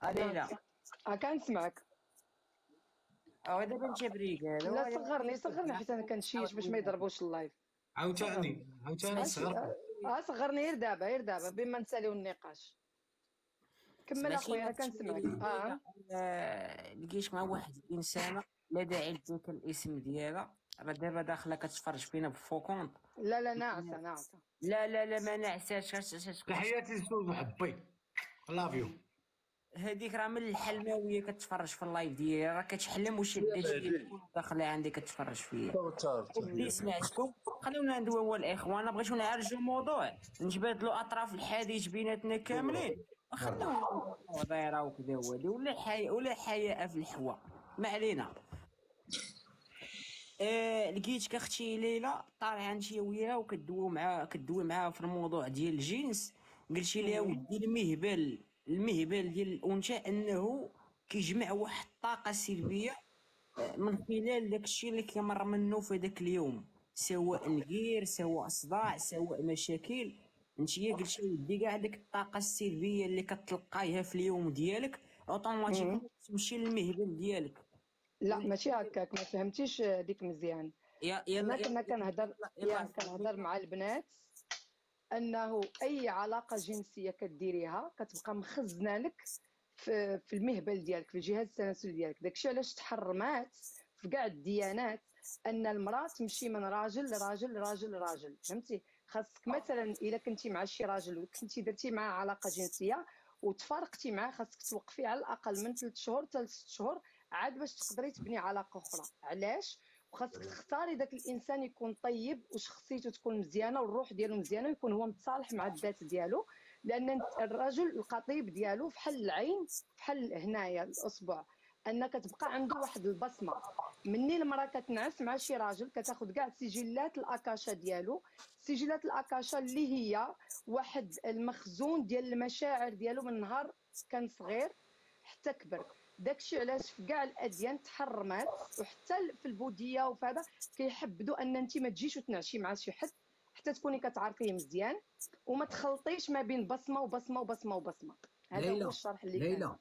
ليلى كنسمعك. دابا انت بريك هذا. لا صغرني حيت انا كنشيش باش ما يضربوش اللايف. عاوتاني صغر. صغرني غير دابا بما نساليو النقاش. كمل اخويا انا كنسمعك. لقيت مع واحد الانسانه لا داعي لذكر الاسم ديالها، راه دابا داخله كتفرج فينا بفوكونت. لا ناعسه. لا ما نعساش. تحياتي لسوز حبي لافيو. هذيك راه من الحلماويه كتفرج في اللايف ديالي، راه كتحلم وشاده شي داخله عندي كتفرج فيا. اللي سمعتكم خليونا ندويو الاخوان، بغيتو نعالجوا الموضوع نتبادلوا اطراف الحديث بيناتنا كاملين، خليو ضيره وكذا وهادي ولا حياء في الحوار. ما علينا. لقيتك اختي ليلى طالعه انت وياها وكدوي معاها في الموضوع ديال الجنس. قلتي لها ودي المهبل ديال الانثى انه كيجمع واحد الطاقه سلبيه من خلال داكشي اللي كيمر منه في داك اليوم، سواء نقير سواء صداع سواء مشاكل. انتيا قلتي ودي كاع ديك الطاقه السلبيه اللي كتلقايها في اليوم ديالك اوتوماتيكمون تمشي للمهبل ديالك. لا ماشي هكاك، ما فهمتيش ديك مزيان. كنا كنهضر مع البنات انه اي علاقه جنسيه كديريها كتبقى مخزنه لك في المهبل ديالك، في الجهاز التناسلي ديالك. داكشي علاش تحرمات في كاع الديانات ان المراه تمشي من راجل لراجل لراجل لراجل. فهمتي؟ خاصك مثلا الا كنتي مع شي راجل وكنتي درتي معاه علاقه جنسيه وتفارقتي معاه، خاصك توقفي على الاقل من 3 شهور حتى 6 شهور عاد باش تقدري تبني علاقه اخرى. علاش؟ وخاصك تختاري داك الانسان يكون طيب وشخصيته تكون مزيانه والروح ديالو مزيانه ويكون هو متصالح مع الذات ديالو، لان الرجل القطيب ديالو فحال العين، فحال هنايا الاصبع، ان كتبقى عنده واحد البصمه. مني المراه كتنعس مع شي راجل كتاخذ كاع سجلات الاكاشا ديالو، سجلات الاكاشا اللي هي واحد المخزون ديال المشاعر ديالو من نهار كان صغير حتى كبر. داكشي علاش في كاع الاديان تحرمات، وحتى في البوذيه وفي هذا كيحبدوا ان انت ما تجيش وتنعشي مع شي حد حتى تكوني كتعرفيه مزيان وما تخلطيش ما بين بصمه وبصمه وبصمه وبصمه. هذا هو الشرح اللي كان.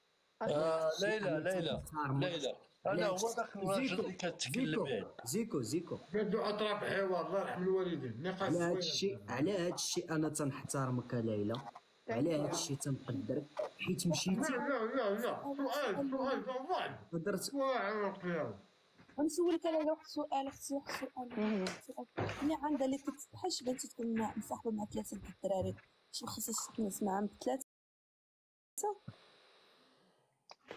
ليلى انا هو ذاك الراجل اللي كتكلم. زيكو بدو اطراف حوار، الله يرحم الوالدين. نقاش على هذا الشيء انا تنحترمك ليلى، على هذا الشيء تنقدرك حيت مشيتي. لا سؤال هضرت غنسولك على واحد السؤال اختي، واحد السؤال ملي عندها اللي كتحش بغيتي تكون مصاحبه مع 3 د الدراري، واش خصك تنس معاهم ب3؟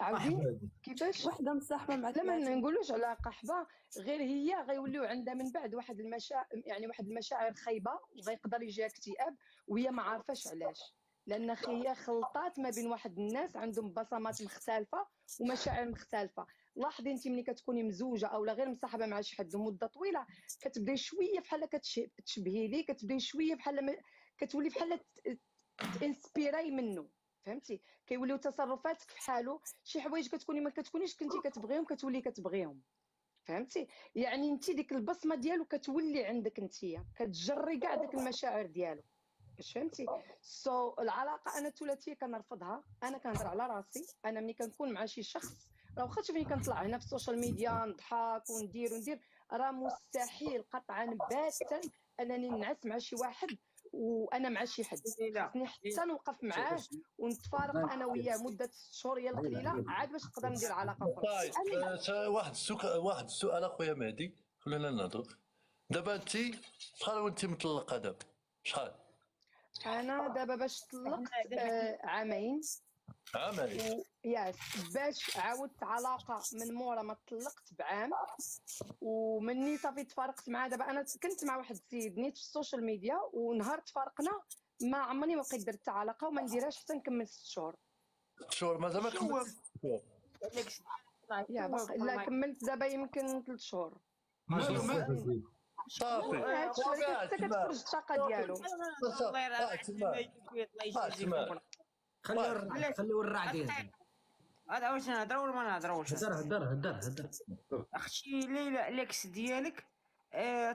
عاودي كيفاش وحده مصاحبه مع 3؟ لا ما نقولوش على قحبه، غير هي غيوليو عندها من بعد واحد المشاعر، يعني واحد المشاعر خايبه وغيقدر يجيها اكتئاب وهي ما عارفاش علاش، لان هي خلطات ما بين واحد الناس عندهم بصمات مختلفه ومشاعر مختلفه. لاحظي انت ملي كتكوني مزوجه او لا غير مصاحبه مع شي حد مده طويله كتبداي شويه بحال كتشبهي ليه، كتبداي شويه بحال كتولي بحال تانسبيراي منه. فهمتي؟ كيوليو تصرفاتك بحالو، شي حوايج كتكوني ما كتكونيش كنتي كتبغيهم كتولي كتبغيهم. فهمتي؟ يعني انت ديك البصمه ديالو كتولي عندك انتيا، كتجري كاع داك المشاعر ديالو. واش فهمتي؟ العلاقه انا الثلاثيه كنرفضها. انا كنهضر على راسي، انا ملي كنكون مع شي شخص راه واخا تشوفني كنطلع هنا في السوشيال ميديا نضحك وندير راه مستحيل قطعا باتا انني نعس مع شي واحد وانا مع شي حد. خصني حتى نوقف معاه ونتفارق انا وياه مده 6 شهور هي القليله عاد باش نقدر ندير علاقه اخرى. واحد السؤال اخويا مهدي، خلينا نهضروا دابا. انت شحال وانت مطلقه دابا؟ شحال؟ انا دابا باش طلقت عامين. ياس باش عاودت علاقه من مورا ما طلقت بعام، ومني صافي تفارقت معاه. دابا انا كنت مع واحد السيد نيت في السوشيال ميديا، ونهار تفارقنا ما عمرني ما بقيت درت حتى علاقه وما نديرهاش حتى نكمل 6 شهور. 6 شهور مازال ما كملتش 6 شهور؟ لا كملت دابا يمكن 3 شهور. صافي حتى كتخرج الطاقه ديالو. خليو الرعد يهضر. هذا واش نهضروا ولا ما نهضروش؟ هضر اختي ليلى الاكس ديالك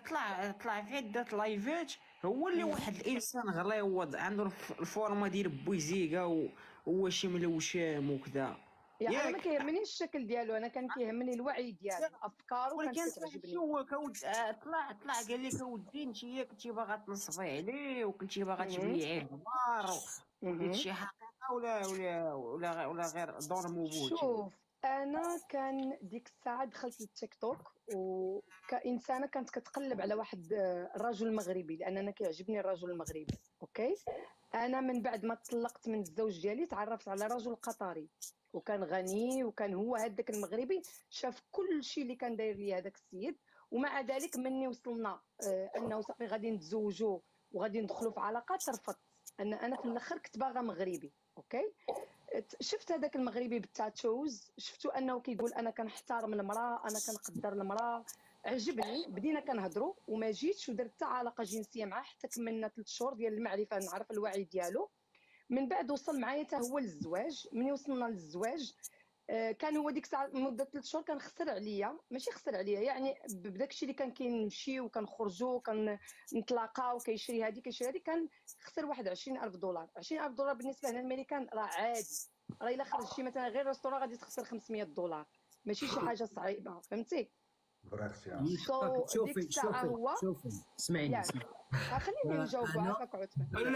طلع في عده لايفات، هو اللي واحد الانسان غليظ عنده الفورمه ديال بويزيكا هو شي ملوشام وكذا. يعني انا ما كيهمنيش الشكل ديالو، انا كان كيهمني الوعي ديالو، افكارو كانت كتعجبني. هو طلع قال لك اودي انت كنتي باغا تنصبي عليه وكنتي باغا تبيعيه الدار وديت شي حقيقه ولا غير دور موجود. شوف انا كان ديك الساعه دخلت للتيك توك وكانسانه كانت كتقلب على واحد الرجل مغربي، لان انا كيعجبني الرجل المغربي. اوكي، انا من بعد ما طلقت من الزوج ديالي تعرفت على رجل قطري وكان غني، وكان هو هذاك المغربي شاف كل شيء اللي كان داير لي هذاك السيد، ومع ذلك مني وصلنا انه صافي غادي نتزوجوا وغادي ندخلوا في علاقه، ترفضت. انا في الاخر كنت باغا مغربي. اوكي، شفت هذاك المغربي بالتاتوز، شفتو انه كيقول انا كنحترم المراه، انا كنقدر المراه، عجبني. بدينا كنهضروا وما جيتش ودرت حتى علاقه جنسيه معاه حتى كملنا 3 شهور ديال المعرفه، نعرف الوعي ديالو. من بعد وصل معايا حتى هو للزواج. ملي وصلنا للزواج كان هو ديك الساعه مده 3 شهور كان خسر عليا، ماشي خسر عليا يعني بداك الشيء اللي كان كنمشيو وكنخرجوا كنتلاقاو كيشري هذه كيشري هذه، كان خسر واحد 20,000 دولار. 20,000 دولار بالنسبه لنا الميريكان راه عادي، راه الا خرج شي مثلا غير ريستوران غادي تخسر 500 دولار، ماشي شي حاجه صعيبه، فهمتي؟ شوفي اسمعيني خليني نجاوب عافاك عثمان.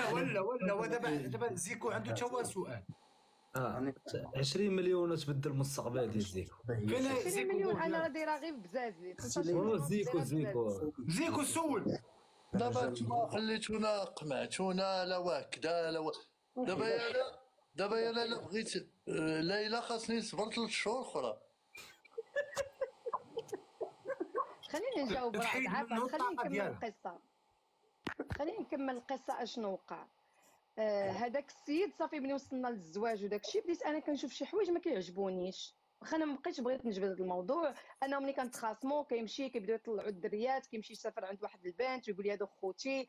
ولا دابا زيكو عنده تا هو سؤال. 20 مليون تبدل المستقبل ديال زيكو. فين 20 مليون انا راه دايره غير بزازلي. زيكو سول. دابا نتوما خليتونا قمعتونا لا واكدا لا دابا الا بغيت ليلى خاصني نصبر 3 شهور اخرى. خليني نجاوب عافاك، خليني نكمل القصه. خليني نكمل القصه اشنو وقع. هذاك السيد صافي ملي وصلنا للزواج وداك الشيء بديت انا كنشوف شي حوايج ما كيعجبونيش، واخا انا ما بقيتش بغيت نجبد هذا الموضوع. انا ملي كنتخاصموا كيمشي كيبداو يطلعوا الدريات، كيمشي يسافر عند واحد البنت ويقول لي هادو خوتي،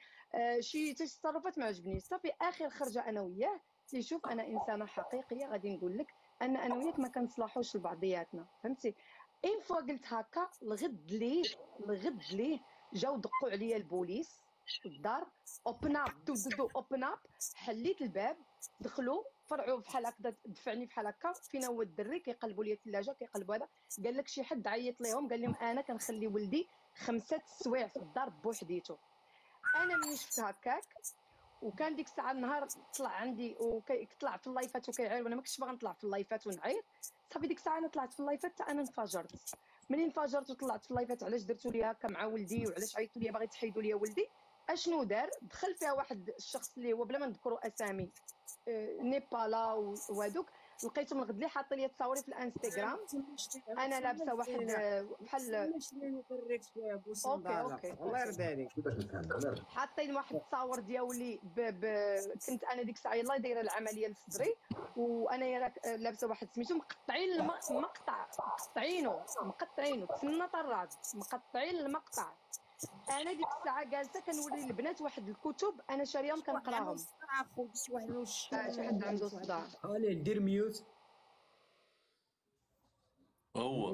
شي تصرفات ما عجبنيش. صافي اخر خرجه انا وياه اللي شوف انا انسانه حقيقيه غادي نقول لك ان انا وياك ما كنصلحوش لبعضياتنا، فهمتي؟ اين فوا قلت هكا الغد ليه جاو دقوا عليا البوليس الدار، اوبن اب دو اوبن اب، حليت الباب دخلوا فرعوا بحال هكذا، دفعني بحال هكا. فينا هو الدري؟ كيقلبوا لي الثلاجه كيقلبوا هذا، قال لك شي حد عيط ليهم قال لهم انا كنخلي ولدي 5 سوايع في الدار بوحديته. انا ملي شفت هكاك وكان ديك الساعه النهار طلع عندي وكيطلع في اللايفات وكيعير، وانا ما كنتش باغا نطلع في اللايفات ونعيط. صافي ديك الساعه انا طلعت في اللايفات حتى انا انفجرت. منين انفجرت وطلعت في اللايفات علاش درتوا لي هكا مع ولدي وعلاش عيطتوا لي باغي تحيدوا لي ولدي، اشنو دار؟ دخل فيها واحد الشخص اللي هو بلا ما نذكروا اسامي نيبالا وهذوك، لقيتهم الغد لي حاطين لي تصاوري في الانستغرام انا لابسه واحد بحال اوكي الله يرضي عليك، حاطين واحد التصاور ديالي كنت انا ديك الساعه يلاه دايره العمليه لصدري وانا لابسه واحد سميتو مقطعين المقطع، مقطعينه تسنى طراد مقطعين المقطع. انا ديك الساعه جالسه كنوري البنات واحد الكتب انا شاريهم كنقراهم. شي حد عنده صداع دير ميوت. هو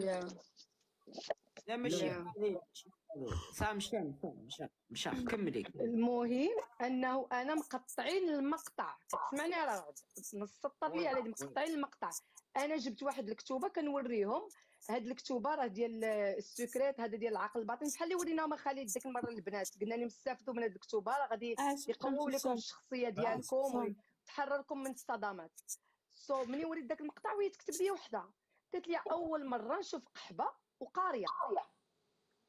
لا ماشي صافي مشى كملي. المهم انه انا مقطعين المقطع، تسمعني راه نص الطر لي على مقطعين المقطع. انا جبت واحد الكتوبه كنوريهم، هاد الكتوبه راه ديال السكريت، هذا ديال العقل الباطن، بحال اللي وريناهم خالد ديك المره البنات، قلنا لهم استافدوا من هاد الكتوبه راه غادي يقووا لكم الشخصيه ديالكم وتحرركم من الصدمات. ملي وريت داك المقطع وهي تكتب لي وحده قالت لي اول مره نشوف قحبه وقاريه.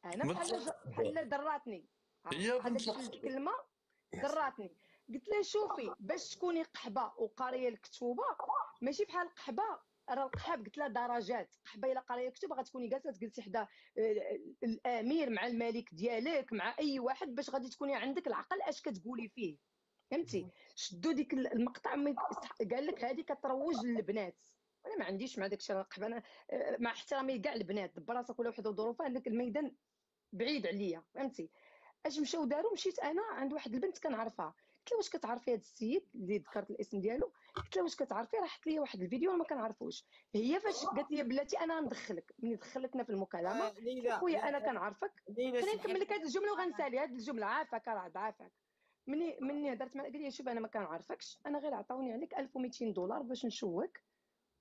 انا بحال دراتني هذيك الكلمه دراتني. قلت لها شوفي باش تكوني قحبه وقاريه الكتوبه ماشي بحال القحبه، راه القحاب قلت لها درجات. قحبه الا قاريه الكتب غتكوني جالسه تجلسي حدا الامير مع الملك ديالك مع اي واحد باش غادي تكوني عندك العقل اش كتقولي فيه، فهمتي؟ شدوا ديك المقطع قال لك هذه كتروج للبنات. انا ما عنديش مع داكشي، راه قحبه انا مع احترامي كاع البنات دبر راسك ولا وحده وظروفها، هذاك الميدان بعيد عليا، فهمتي؟ اش مشاو داروا؟ مشيت انا عند واحد البنت كنعرفها، قلت لها واش كتعرفي هذا السيد اللي ذكرت الاسم ديالو؟ قلت لها واش كتعرفي؟ راه حط لي واحد الفيديو انا ما كنعرفوش. هي فاش قالت لي بلاتي انا ندخلك، ملي دخلتنا في المكالمه خويا انا كنعرفك. خليني نكمل لك هذه الجمله وغنسالي هذه الجمله. عافاك راه عافاك. مني هضرت معاه قال لي شوف انا ما كنعرفكش، انا غير عطاوني عليك 1200 دولار باش نشوك،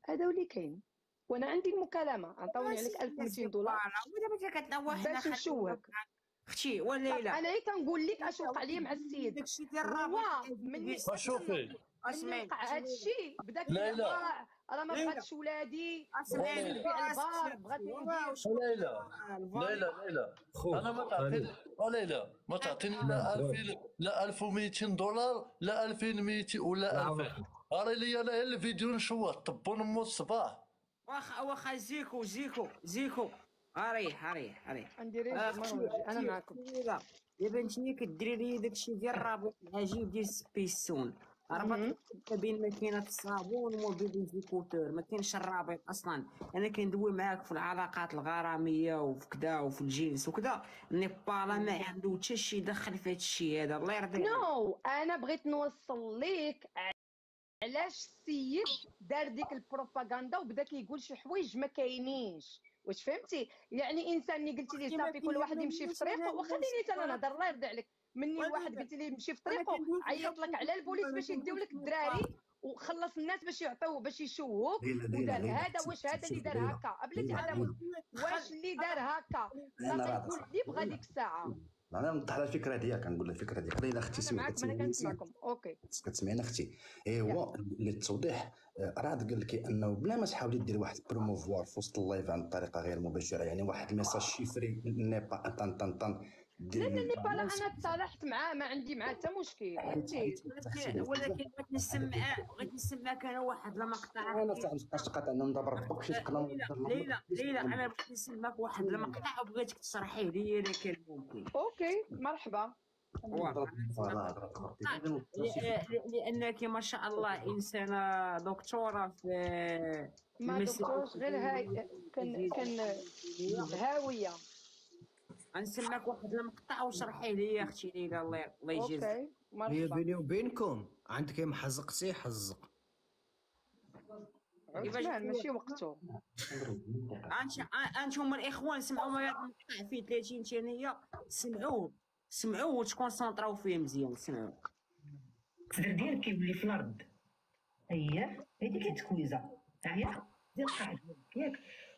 هذا اللي كاين، وانا عندي المكالمه، عطاوني عليك 1200 دولار ودابا كتنوح حنا باش نشوك. اختي طب وليلى انا كنقول لك اش وقع لي مع السيد، داكشي ديال هو الرابط مني شوفي اسمعي وقع هذا الشيء بدا ليلى. كيقطع، راه ما ليلى. بغاتش ولادي، اسمعي بغاتني نبيع البار، بغاتني ندير. ليلى خو انا ما تعطيني ليلى ما تعطيني لا 2000 لا 1200 دولار لا 2200 ولا 2000. اري لي انا الفيديو نشوه طبون مو الصباح. واخا زيكو اريح ندير انا معكم. دابا نتيا كديري لي داكشي ديال الرابط العجيب ديال سبيسون، ربط ما بين ماكينه الصابون وما بين ليزيكوتور، ما كاينش الرابط اصلا. انا كندوي معاك في العلاقات الغراميه وفي كذا وفي الجنس وكذا، نيبالا ما عنده حتى شي دخل في هذا الشيء هذا، الله يرضي عليك. نو انا بغيت نوصل ليك علاش السيد دار ديك البروباغندا وبدا كيقول شي حوايج ما كاينينش، واش فهمتي؟ يعني انسان اللي قلتي ليه صافي كل واحد يمشي في طريقه، وخليني انا نهضر الله يرضي عليك، مني الواحد قلتي ليه يمشي في طريقه عيط لك على البوليس باش يديو لك الدراري وخلص الناس باش يعطيو باش يشوك ودار هذا. واش هذا اللي دار هكا بلاتي هذا واش اللي دار هكا؟ صافي يقول لي بغا ديك الساعه. انا نوضح لها الفكره ديالك، كنقول لها الفكره ديالك ليلى اختي سمعت انا كنسمعكم. اوكي كتسمعينا اختي؟ ايوا للتوضيح راه قال لك انه بلا ما تحاولي ديري واحد بروموفوار في وسط اللايف عن طريقه غير مباشره، يعني واحد الميساج شيفري نيبا طن لا نيبا انا تصالحت معاه ما عندي معاه حتى مشكل، ولكن بغيت نسمعك انا واحد المقطع. انا تبقاش تقاطع انا ندبر بالضبط شي تقدر. ليلى انا بغيت نسمعك واحد المقطع وبغيتك تشرحيه لي انا كان ممكن. اوكي مرحبا. لانك ما شاء الله انسانه دكتوره في ما دكتورش غير هاي كان هاويه. غنسمعك واحد المقطع وشرحيه لي يا اختي ليلى الله يجازيك. اوكي مرحبا. هي بيني وبينكم عندك ما حزقتي حزق عثمان ماشي وقته. انتم الاخوان سمعوا ما المقطع فيه 30 ثانيه، سمعوه وتكونسونطراو فيه مزيان. سمعوا الصدر ديالك كيولي في الارض، اييه هذيك التكويزه هي ديال القاع ياك،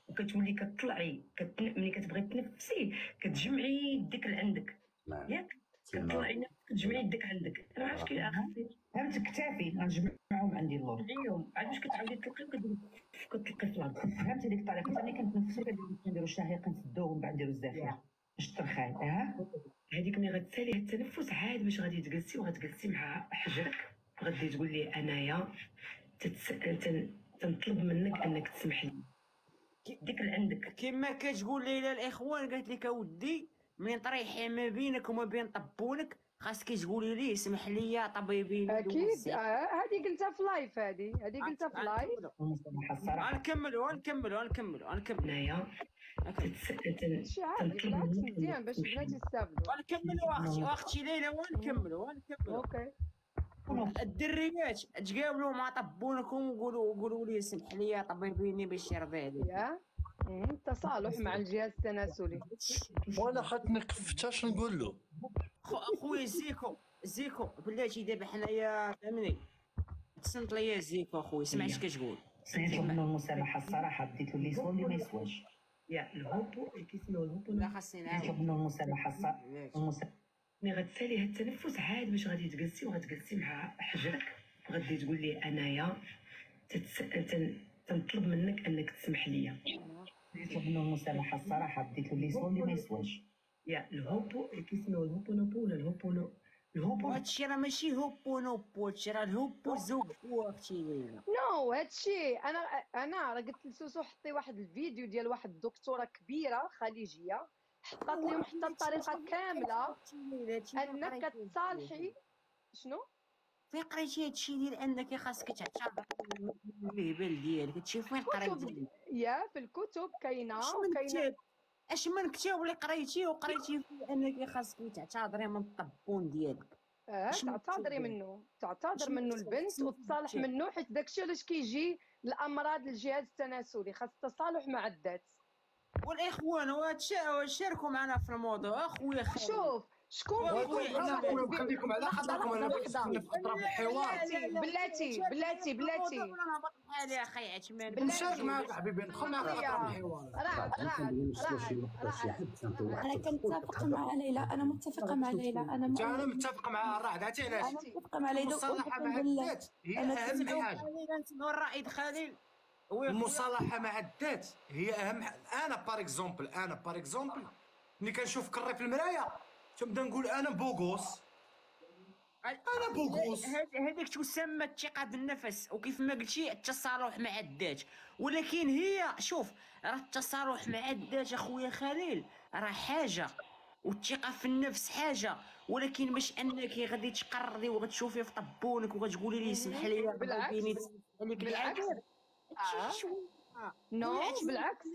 وكتولي كتطلعي ملي كتبغي تنفسي كتجمعي يديك لعندك ياك، كتطلعي نفسك كتجمعي يديك عندك. انا ما عرفتش كي فهمت كتافي غنجمعهم عندي اللور نجمعيهم عاد باش كتعاودي تلقي كتلقي في الارض. فهمتي ديك الطريقه ملي كنتنفسو كنديرو الشهيه كنسدوه ومن بعد نديرو الزافيه باش ترخاي. هذيك ملي غتسالي التنفس عاد باش غادي تجلسي وغتجلسي مع حجرك غادي تقول لي انايا تنطلب منك انك تسمح لي ديك عندك كما كتقول ليلى الاخوان. قالت لك اودي منين طريحي ما بينك وما بين طبونك خاصك تقولي ليه اسمح لي يا طبيبي. اكيد هذه قلتها في لايف، هذه قلتها في لايف. نكملوا انايا شي عادي بالعكس مزيان باش البنات يستافدوا. نكملوا اختي ليلى ونكملوا. اوكي الدريات تقابلوا مع طبونكم وقولوا لي سمح لي يا طبيبيني باش يرضي عليك. التصالح مع الجهاز التناسلي. وانا حتنك اش نقول له اخويا زيكو بلاتي دابا حنايا فهمني تصنت ليا زيكو اخويا سمع اش كتقول. نطلب منه المسامحه الصراحه بديت له اللي يسوى واللي ما يسواش يا الهوبو كيسميو الهوبو. لا خاصني نعاود نطلب منه المسامحه الصراحه ملي غتسالي هاد التنفس عاد باش غادي تجلسي وغتجلسي مع حجرك غادي تقول لي انايا تنطلب منك انك تسمح لي. نطلب منه المسامحه الصراحه بديت له اللي يسوى واللي ما يسواش يا الهوبو كيسميو الهوبونوبو ولا الهوبو. هادشي راه ماشي هوبونوبو، هادشي راه الهوبو زوبو اختي ليلى. نو هادشي انا راه قلت لسوسو حطي واحد الفيديو ديال واحد الدكتوره كبيره خليجيه حطات لهم حتى الطريقه كامله انك كتصالحي. شنو فين قريتي هادشي ديال انك خاصك تعترض بالهبال ديالك؟ هادشي فين قريتي؟ يا في الكتب كاينه اش من كتاب اللي قريتي فيه انك خاصك تعتذري من الطبون ديالك؟ تعتذر منه البنت وتصالح منه، حيت داكشي علاش كيجي الامراض للجهاز التناسلي، خاص التصالح مع الذات. والاخوان شاركوا معنا في الموضوع اخويا. شكون خليكم على خاطركم انا كنت في اطراف الحوار. بلاتي يا اخي عثمان نشارك معاك حبيبي، ندخل معاك في اطراف الحوار. انا كنتفق مع ليلى، انا متفقه مع ليلى، انا متفق مع الرعد. عرفتي علاش؟ انا متفقه مع ليلى. المصالحه مع الذات هي اهم حاجه. الرائد خليل المصالحه مع الذات هي اهم حاجه. انا بار اكزومبل ملي كنشوف كري في المرايه تنبدا نقول انا بوغوس. هذيك تسمى الثقه بالنفس، وكيف ما قلتي التصالح مع الذات. ولكن هي شوف، راه التصالح مع الذات اخويا خليل راه حاجه، والثقه في النفس حاجه، ولكن مش انك غادي تقرري وغتشوفي في طبونك وغتقولي لي اسمح لي بالعكس نو بالعكس.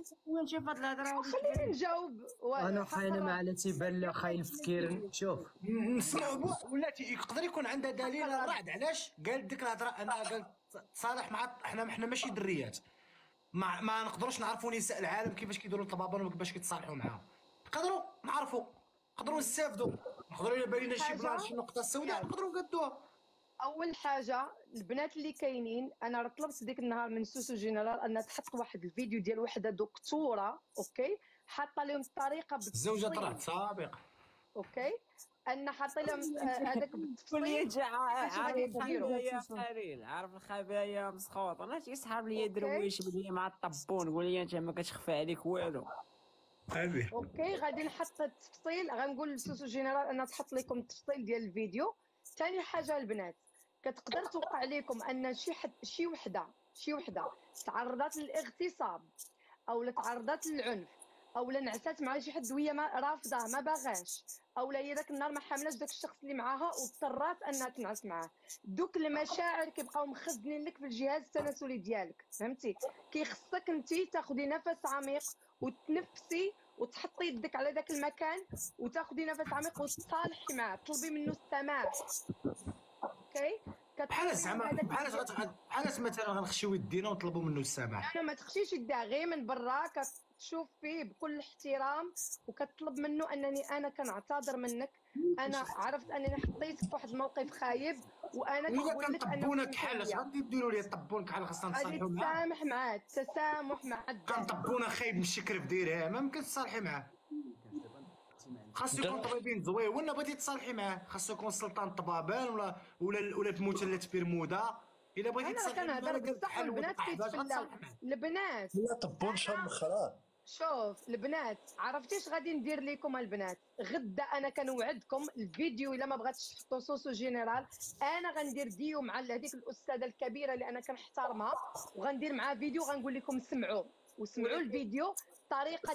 شوف هاد الهضره خليني نجاوب. انا حين ما على تيبان لي خاين الفكير. شوف نسمعوا ولاتي يقدر يكون عندها دليل الرعد علاش قال ديك الهضره. انا قال صالح مع احنا ماشي دريات، ما نقدروش نعرفوا نساء العالم كيفاش كيديروا الطبابه وكيفاش كيتصالحوا معاهم. نقدروا نعرفوا، نقدروا نستافدوا، نقدروا الا بالينا شي بلان شي نقطه سوداء نقدروا نقدوها. اول حاجه البنات اللي كاينين، انا طلبت ديك النهار من سوسو جينيرال ان تحط واحد الفيديو ديال وحده دكتوره اوكي حاطه لهم الطريقه الزوجه طلعت سابق اوكي ان حاطه لهم هذاك بالتفصيل. عارف الخبايا مسخوط. انا شي صحاب ليا درويش بلي مع الطبون، قول لي انت ما كتخفى عليك والو. اوكي غادي نحط التفصيل، غنقول لسوسو جينيرال انها تحط لكم التفصيل ديال الفيديو. ثاني حاجه البنات، كتقدر توقع لكم ان شي وحده تعرضت للاغتصاب او تعرضت للعنف او نعست مع شي حد وهي ما رافضه ما باغاش، او هي داك النهار ما حاملاش داك الشخص اللي معاها واضطرات انها تنعس معاه. دوك المشاعر كيبقاو مخزنين لك في الجهاز التناسلي ديالك، فهمتي؟ كيخصك انت تاخدي نفس عميق وتنفسي وتحطي يدك على ذاك المكان وتاخدي نفس عميق وتصالحي معاه، تطلبي منه السماح. اوكي بحال زعما بحال مثلا غنخشيو يدينا ونطلبوا منه السماح. انا ما تخشيش يديه غير من برا، كتشوف فيه بكل احترام وكتطلب منه انني انا كنعتذر منك، انا عرفت انني حطيتك في واحد الموقف خايب وانا كنقول لك كنطبونا كحل. اش غادي ديروا لي طبون كحل؟ خاصنا نتصالحوا معاه. تسامح معاه، التسامح مع الذات. كنطبونا خايب من الشكر في ديرها ما ممكن تصالحي معاه. خاصو يكون طبيبين زوين ولا بغيتي تصالحي معاه خاصو يكون سلطان طبابان ولا مثلث برمودا. الا بغيتي تصالحي معاه انا كنهضر بصح البنات كيتفلاو. البنات لا طبون شام خراب. شوف البنات، عرفتي اش غادي ندير لكم البنات؟ غدا انا كنوعدكم الفيديو الا ما بغاتش تحطوا سوسو جينيرال، انا غندير ديو مع هذيك الاستاذه الكبيره اللي انا كنحترمها، وغندير معها فيديو غنقول لكم سمعوا الفيديو. الطريقه